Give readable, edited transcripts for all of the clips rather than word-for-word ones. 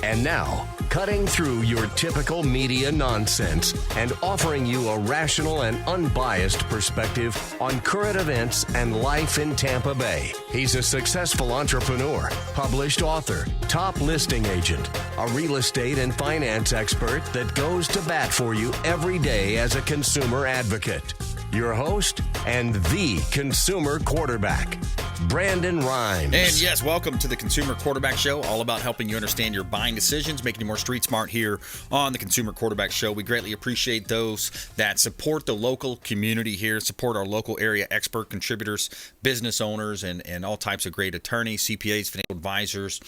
And now, cutting through your typical media nonsense and offering you a rational and unbiased perspective on current events and life in Tampa Bay. He's a successful entrepreneur, published author, top listing agent, a real estate and finance expert that goes to bat for you every day as a consumer advocate. Your host and the consumer quarterback, Brandon Rhymes. And yes, welcome to the Consumer Quarterback Show, all about helping you understand your buying decisions, making you more street smart here on the Consumer Quarterback Show. We greatly appreciate those that support the local community here, support our local area expert contributors, business owners, and all types of great attorneys, CPAs, financial advisors.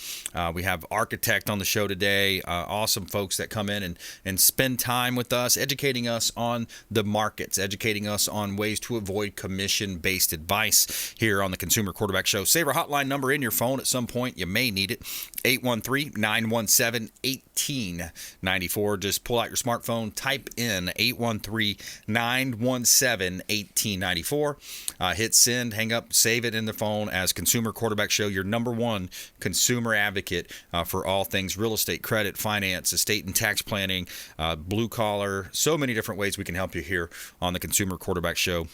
We have Architect on the show today, awesome folks that come in and spend time with us, educating us on the markets, educating us on ways to avoid commission-based advice here on the Consumer Quarterback Show. Save our hotline number in your phone at some point. You may need it. 813-917-1894. Just pull out your smartphone, type in 813-917-1894. Hit send, hang up, save it in the phone as Consumer Quarterback Show, your number one consumer advocate for all things real estate, credit, finance, estate and tax planning, blue collar, so many different ways we can help you here on the Consumer Quarterback Show.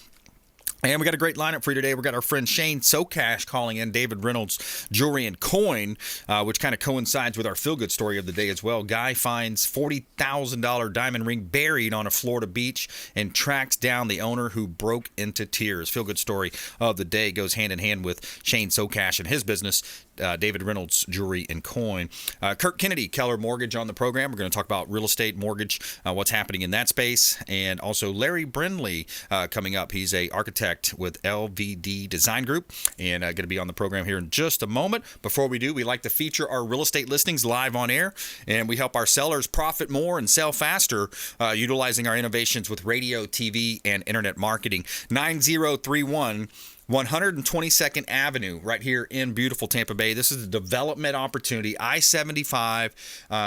And we got a great lineup for you today. We got our friend Shane Socash calling in, David Reynolds Jewelry and Coin, which kind of coincides with our feel-good story of the day as well. Guy finds $40,000 diamond ring buried on a Florida beach and tracks down the owner who broke into tears. Feel-good story of the day goes hand in hand with Shane Socash and his business, David Reynolds Jewelry and Coin. Kirk Kennedy, Keller Mortgage on the program. We're going to talk about real estate mortgage, what's happening in that space, and also Larry Brindley coming up. He's a architect with LVD Design Group and going to be on the program here in just a moment. Before we do, we like to feature our real estate listings live on air, and we help our sellers profit more and sell faster utilizing our innovations with radio, TV, and internet marketing. 9031 122nd Avenue, right here in beautiful Tampa Bay. This is a development opportunity, I-75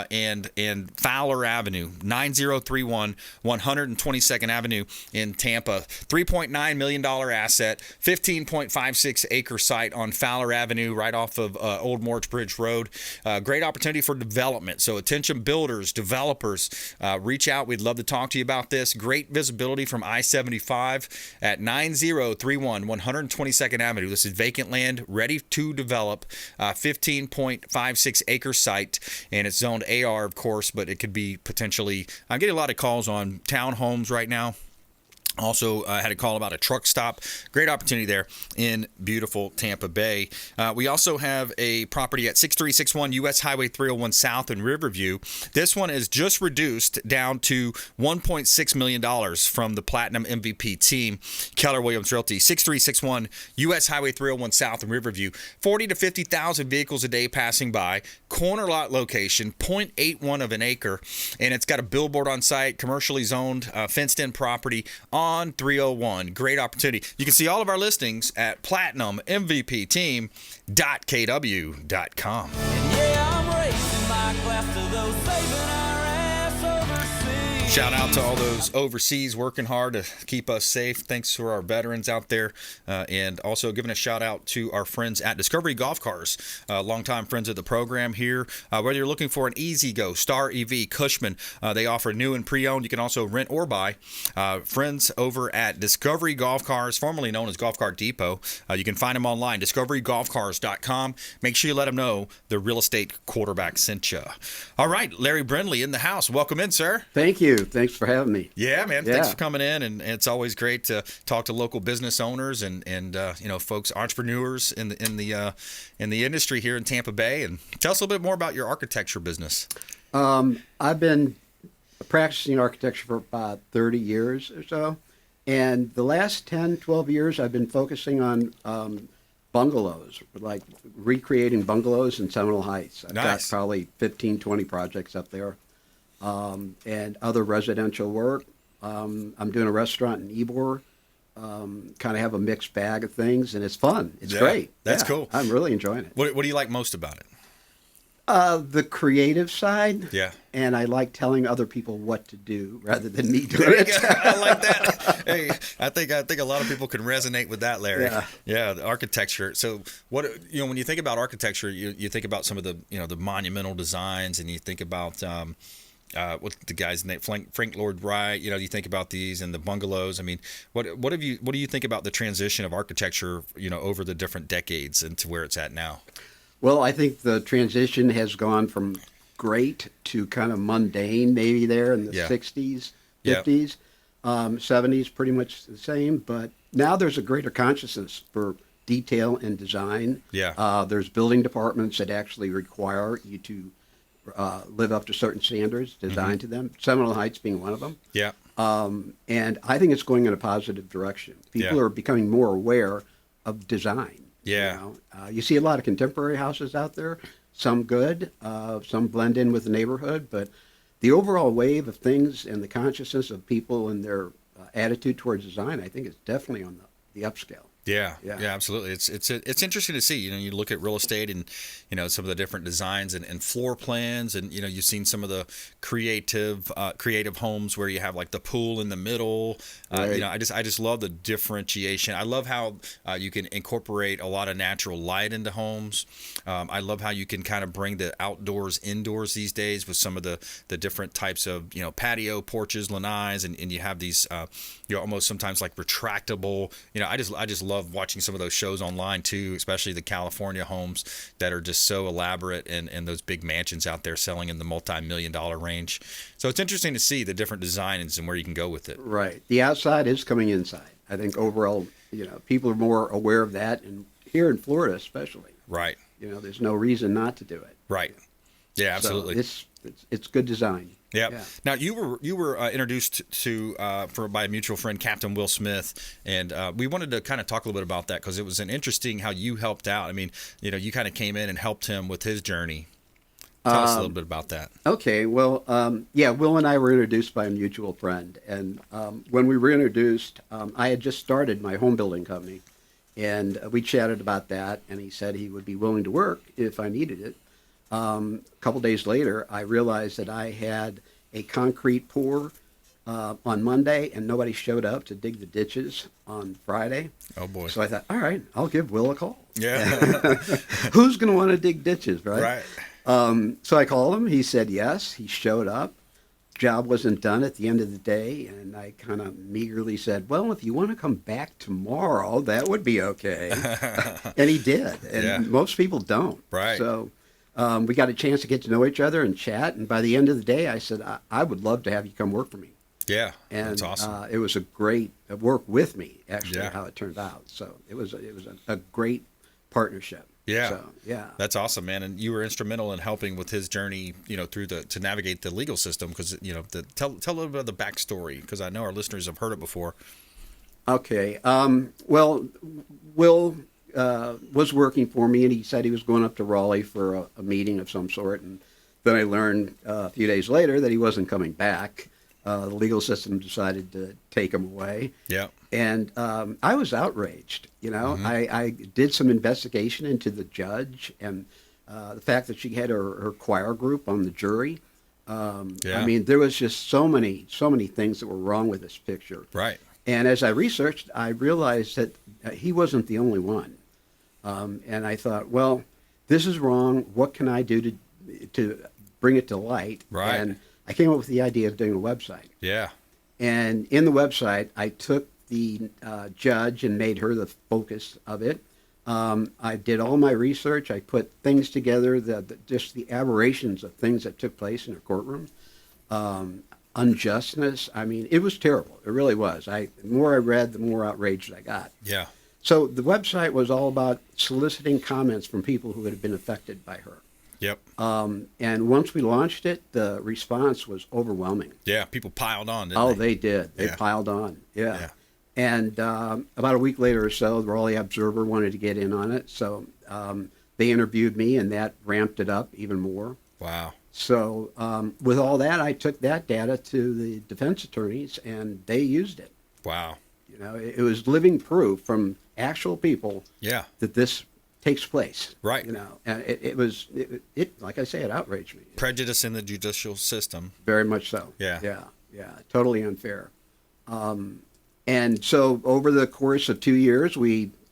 and Fowler Avenue, 9031 122nd Avenue in Tampa. $3.9 million asset, 15.56 acre site on Fowler Avenue, right off of Old Morge Bridge Road. Great opportunity for development. So attention builders, developers, reach out. We'd love to talk to you about this. Great visibility from I-75 at 9031 122nd Avenue. This is vacant land, ready to develop, 15.56 acre site, and it's zoned AR, of course, but it could be potentially, I'm getting a lot of calls on townhomes right now. Also had a call about a truck stop. Great opportunity there in beautiful Tampa Bay. We also have a property at 6361 US Highway 301 South in Riverview. This one is just reduced down to $1.6 million from the Platinum MVP team, Keller Williams Realty. 6361 US Highway 301 South in Riverview. 40 to 50,000 vehicles a day passing by. Corner lot location, 0.81 of an acre, and it's got a billboard on site, commercially zoned, fenced-in property on 301. Great opportunity. You can see all of our listings at platinummvpteam.kw.com. Yeah, I'm raising my glass to those saving our ass overseas. Shout out to all those overseas working hard to keep us safe. Thanks to our veterans out there. And also giving a shout out to our friends at Discovery Golf Cars, longtime friends of the program here. Whether you're looking for an Easy Go, Star EV, Cushman, they offer new and pre-owned. You can also rent or buy. Friends over at Discovery Golf Cars, formerly known as Golf Cart Depot. You can find them online, discoverygolfcars.com. Make sure you let them know the real estate quarterback sent you. All right, Larry Brindley in the house. Welcome in, sir. Thank you. Thanks for having me. Yeah, man. Thanks for coming in, and it's always great to talk to local business owners and folks, entrepreneurs in the industry here in Tampa Bay. And tell us a little bit more about your architecture business. I've been practicing architecture for about 30 years or so, and the last 10, 12 years I've been focusing on bungalows, like recreating bungalows in Seminole Heights. I've got probably 15, 20 projects up there. And other residential work. I'm doing a restaurant in Ybor. Kind of have a mixed bag of things, and it's fun. It's great. That's cool. I'm really enjoying it. What do you like most about it? The creative side. Yeah. And I like telling other people what to do rather than me doing There you it. go. I like that. Hey, I think a lot of people can resonate with that, Larry. Yeah. The architecture. So what, when you think about architecture, you think about some of the, the monumental designs, and you think about what the guy's name, Frank Lloyd Wright. You think about these and the bungalows. I mean, what do you think about the transition of architecture, over the different decades and to where it's at now? Well, I think the transition has gone from great to kind of mundane, maybe there in the 60s, 50s, 70s, pretty much the same. But now there's a greater consciousness for detail and design. Yeah. There's building departments that actually require you to live up to certain standards designed to them, Seminole Heights being one of them. Yeah. And I think it's going in a positive direction. People are becoming more aware of design. Yeah. You see a lot of contemporary houses out there, some good, some blend in with the neighborhood, but the overall wave of things and the consciousness of people and their attitude towards design, I think is definitely on the upscale. Yeah, absolutely. It's interesting to see. You look at real estate and some of the different designs and floor plans, and you've seen some of the creative homes where you have like the pool in the middle. Right. I just love the differentiation. I love how you can incorporate a lot of natural light into homes. I love how you can kind of bring the outdoors indoors these days with some of the different types of patio porches, lanais, and you have these almost sometimes like retractable. I just love watching some of those shows online too, especially the California homes that are just so elaborate, and those big mansions out there selling in the multi-million-dollar range. So it's interesting to see the different designs and where you can go with it. Right. The outside is coming inside. I think overall, people are more aware of that, and here in Florida especially. Right. There's no reason not to do it. Right. Yeah, absolutely. So it's good design. Yep. Yeah. Now you were introduced to by a mutual friend, Captain Will Smith, and we wanted to kind of talk a little bit about that because it was an interesting how you helped out. I mean, you kind of came in and helped him with his journey. Tell us a little bit about that. Okay. Well, Will and I were introduced by a mutual friend, and when we were introduced, I had just started my home building company, and we chatted about that, and he said he would be willing to work if I needed it. A couple days later, I realized that I had a concrete pour on Monday, and nobody showed up to dig the ditches on Friday. Oh, boy. So I thought, all right, I'll give Will a call. Yeah. Who's going to want to dig ditches, right? Right. So I called him. He said yes. He showed up. Job wasn't done at the end of the day, and I kind of meagerly said, well, if you want to come back tomorrow, that would be okay. And he did, and most people don't. Right. So we got a chance to get to know each other and chat, and by the end of the day, I said, I would love to have you come work for me. Yeah, and that's awesome. It was a great work with me, actually, Yeah. how it turned out. So it was a great partnership. Yeah. So, yeah. That's awesome, man. And you were instrumental in helping with his journey, through to navigate the legal system. Because, tell a little bit of the backstory, because I know our listeners have heard it before. Okay. Well, Will was working for me, and he said he was going up to Raleigh for a meeting of some sort. And then I learned a few days later that he wasn't coming back. The legal system decided to take him away. Yeah. And I was outraged. Mm-hmm. I did some investigation into the judge and the fact that she had her choir group on the jury. I mean, there was just so many things that were wrong with this picture. Right. And as I researched, I realized that he wasn't the only one. And I thought, well, this is wrong. What can I do to bring it to light? Right. And I came up with the idea of doing a website. Yeah. And in the website, I took the judge and made her the focus of it. I did all my research. I put things together, just the aberrations of things that took place in her courtroom. Unjustness. I mean, it was terrible. It really was. The more I read, the more outraged I got. Yeah. So the website was all about soliciting comments from people who had been affected by her. Yep. And once we launched it, the response was overwhelming. Yeah, people piled on, didn't they? They did. They Yeah. piled on. Yeah. Yeah. And about a week later or so, the Raleigh Observer wanted to get in on it. So they interviewed me, and that ramped it up even more. Wow. So with all that, I took that data to the defense attorneys, and they used it. Wow. It was living proof from actual people Yeah. that this takes place. Right. And it like I say, it outraged me. Prejudice in the judicial system. Very much so. Yeah. Yeah. Totally unfair. And so over the course of 2 years,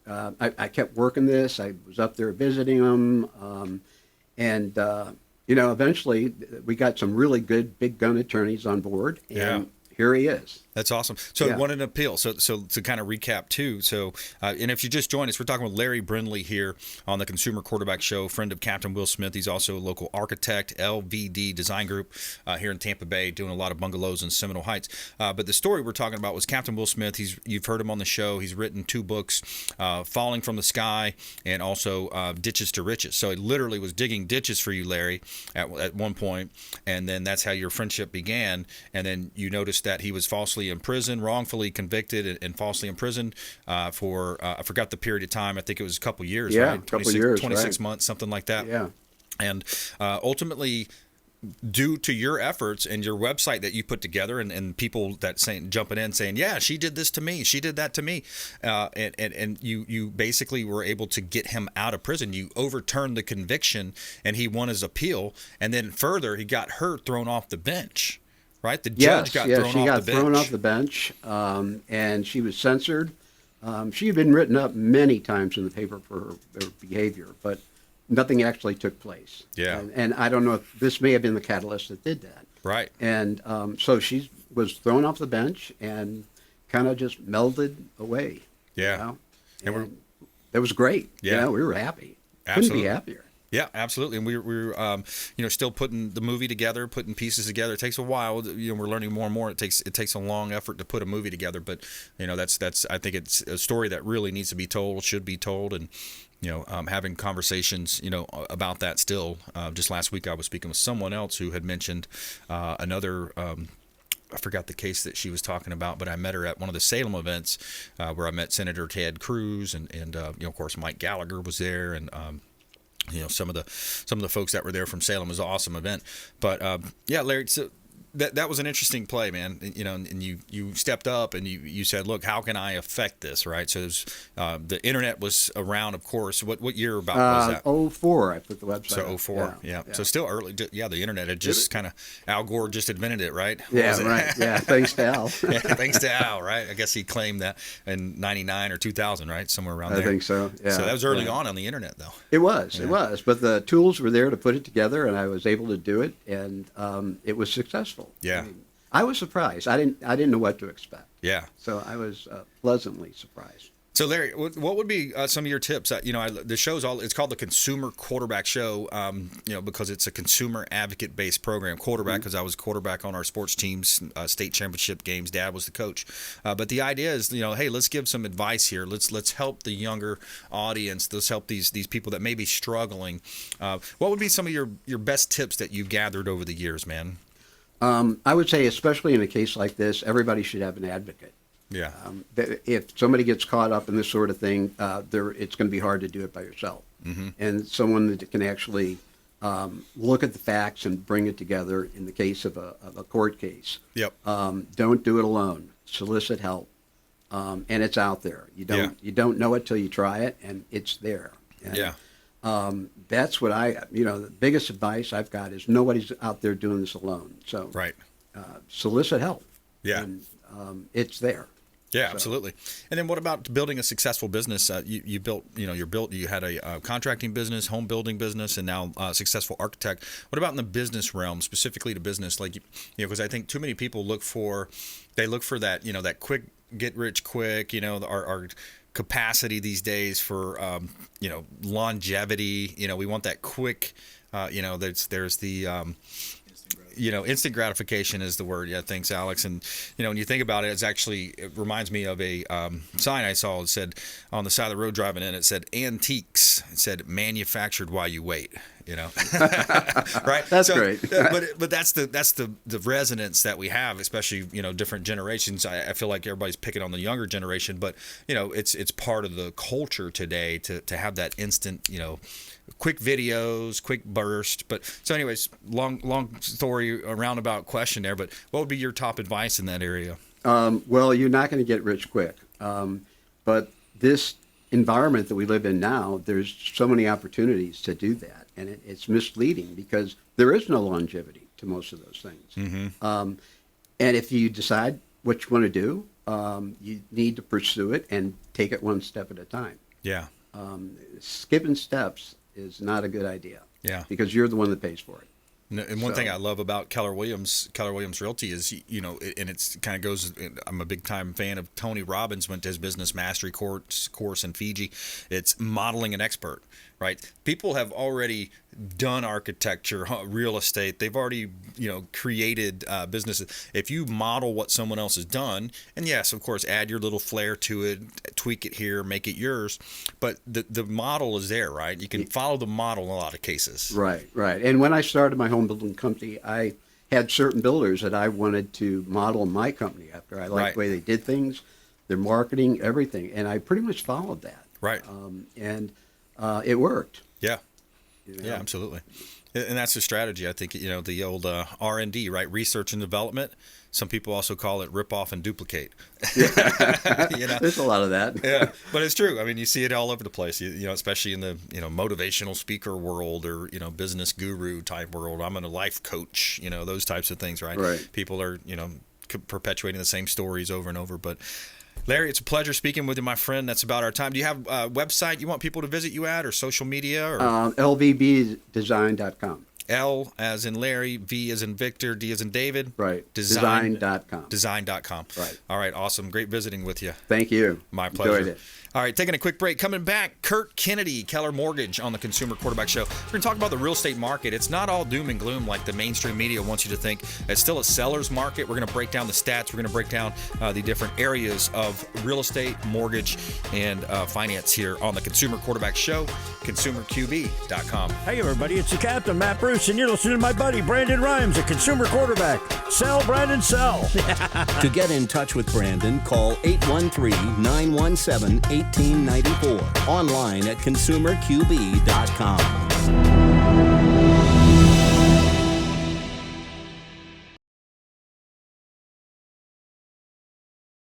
I kept working this. I was up there visiting them. And eventually we got some really good big gun attorneys on board. And here he is. That's awesome. So it won an appeal. So to kind of recap too. So and if you just joined us, we're talking with Larry Brindley here on the Consumer Quarterback Show, friend of Captain Will Smith. He's also a local architect, LVD Design Group here in Tampa Bay, doing a lot of bungalows in Seminole Heights. But the story we're talking about was Captain Will Smith. You've heard him on the show. He's written 2 books, Falling from the Sky and also Ditches to Riches. So he literally was digging ditches for you, Larry, at one point, and then that's how your friendship began. And then you noticed that he was falsely in prison, wrongfully convicted and falsely imprisoned for I forgot the period of time. I think it was a couple years, right? A couple years, 26 months, something like that. Yeah. And ultimately, due to your efforts and your website that you put together, and people that jumping in saying, yeah, she did this to me, she did that to me, and you basically were able to get him out of prison. You overturned the conviction, and he won his appeal, and then further, he got her thrown off the bench. Right, the judge got thrown off the bench, and she was censored. She had been written up many times in the paper for her behavior, but nothing actually took place. Yeah, and I don't know if this may have been the catalyst that did that. Right, and so she was thrown off the bench and kind of just melded away. Yeah, and that was great. Yeah, we were happy. Absolutely. Couldn't be happier. Yeah, absolutely. And we're still putting the movie together, putting pieces together. It takes a while. We're learning more and more. It takes a long effort to put a movie together. But that's I think it's a story that really needs to be told, should be told, and having conversations about that still. Just last week I was speaking with someone else who had mentioned another. I forgot the case that she was talking about, but I met her at one of the Salem events where I met Senator Ted Cruz and of course Mike Gallagher was there, and some of the folks that were there from Salem. It was an awesome event. But Larry, so that was an interesting play, man. And you stepped up and you said, look, how can I affect this, right? So it was, the internet was around, of course. What year about was that? 2004, I put the website. So 2004, yeah. So still early. Yeah, the internet had just kind of, Al Gore just invented it, right? Right. Yeah, thanks to Al. Thanks to Al, right? I guess he claimed that in 99 or 2000, right? Somewhere around there. I think so, yeah. So that was early on the internet, though. It was. But the tools were there to put it together, and I was able to do it, and it was successful. Yeah. I was surprised. I didn't know what to expect. Yeah. So I was pleasantly surprised. So Larry, what would be some of your tips? The show's it's called the Consumer Quarterback Show, because it's a consumer advocate based program. Quarterback, because I was quarterback on our sports teams, state championship games. Dad was the coach. But the idea is, hey, let's give some advice here. Let's help the younger audience. Let's help these people that may be struggling. What would be some of your best tips that you've gathered over the years, man? I would say, especially in a case like this, everybody should have an advocate. Yeah. If somebody gets caught up in this sort of thing, it's going to be hard to do it by yourself. Mm-hmm. And someone that can actually look at the facts and bring it together in the case of a court case. Yep. Don't do it alone. Solicit help, and it's out there. You don't know it till you try it, and it's there. And, that's what the biggest advice I've got is nobody's out there doing this alone. So right. Solicit help. Yeah. And it's there. Yeah, absolutely. And then what about building a successful business? You had a contracting business, home building business, and now a successful architect. What about in the business realm, specifically to business? Because I think too many people look for that, that quick, get rich quick, our capacity these days for, longevity. We want that quick, there's the, instant gratification is the word. Yeah, thanks, Alex. And when you think about it, it reminds me of a sign I saw. It said on the side of the road driving in, it said antiques. It said manufactured while you wait. Right? That's great. but that's the resonance that we have, especially different generations. I feel like everybody's picking on the younger generation, but it's part of the culture today to have that instant quick videos, quick burst. But so anyways, long story, a roundabout question there, but what would be your top advice in that area? Well, you're not going to get rich quick. But this environment that we live in now, there's so many opportunities to do that, and it's misleading because there is no longevity to most of those things. And if you decide what you want to do, you need to pursue it and take it one step at a time. Yeah. Skipping steps is not a good idea. Yeah. Because you're the one that pays for it. And one thing I love about Keller Williams Realty is, and it's kind of goes, I'm a big time fan of Tony Robbins, went to his business mastery course in Fiji. It's modeling an expert, right? People have already done architecture, real estate. They've already, created businesses. If you model what someone else has done, and yes, of course, add your little flair to it, tweak it here, make it yours, but the model is there, right? You can follow the model in a lot of cases. Right. And when I started my home building company, I had certain builders that I wanted to model my company after. I liked the way they did things, their marketing, everything, and I pretty much followed that. Right. And it worked. Yeah. Yeah, absolutely. And that's the strategy. I think, the old R&D, right? Research and development. Some people also call it rip off and duplicate. There's a lot of that. Yeah, but it's true. I mean, you see it all over the place, especially in the, motivational speaker world or, business guru type world. I'm a life coach, those types of things, right? Right. People are, perpetuating the same stories over and over. But Larry, it's a pleasure speaking with you, my friend. That's about our time. Do you have a website you want people to visit you at, or social media? Or lvbdesign.com. L as in Larry, V as in Victor, D as in David. Right. Design.com. Design.com. Right. All right. Awesome. Great visiting with you. Thank you. My pleasure. Enjoyed it. All right, taking a quick break. Coming back, Kurt Kennedy, Keller Mortgage on the Consumer Quarterback Show. We're going to talk about the real estate market. It's not all doom and gloom like the mainstream media wants you to think. It's still a seller's market. We're going to break down the stats. We're going to break down the different areas of real estate, mortgage, and finance here on the Consumer Quarterback Show, consumerqb.com. Hey, everybody, it's the Captain, Matt Bruce, and you're listening to my buddy, Brandon Rhymes, a consumer quarterback. Sell, Brandon, sell. To get in touch with Brandon, call 813-917-1894. Online at consumerqb.com.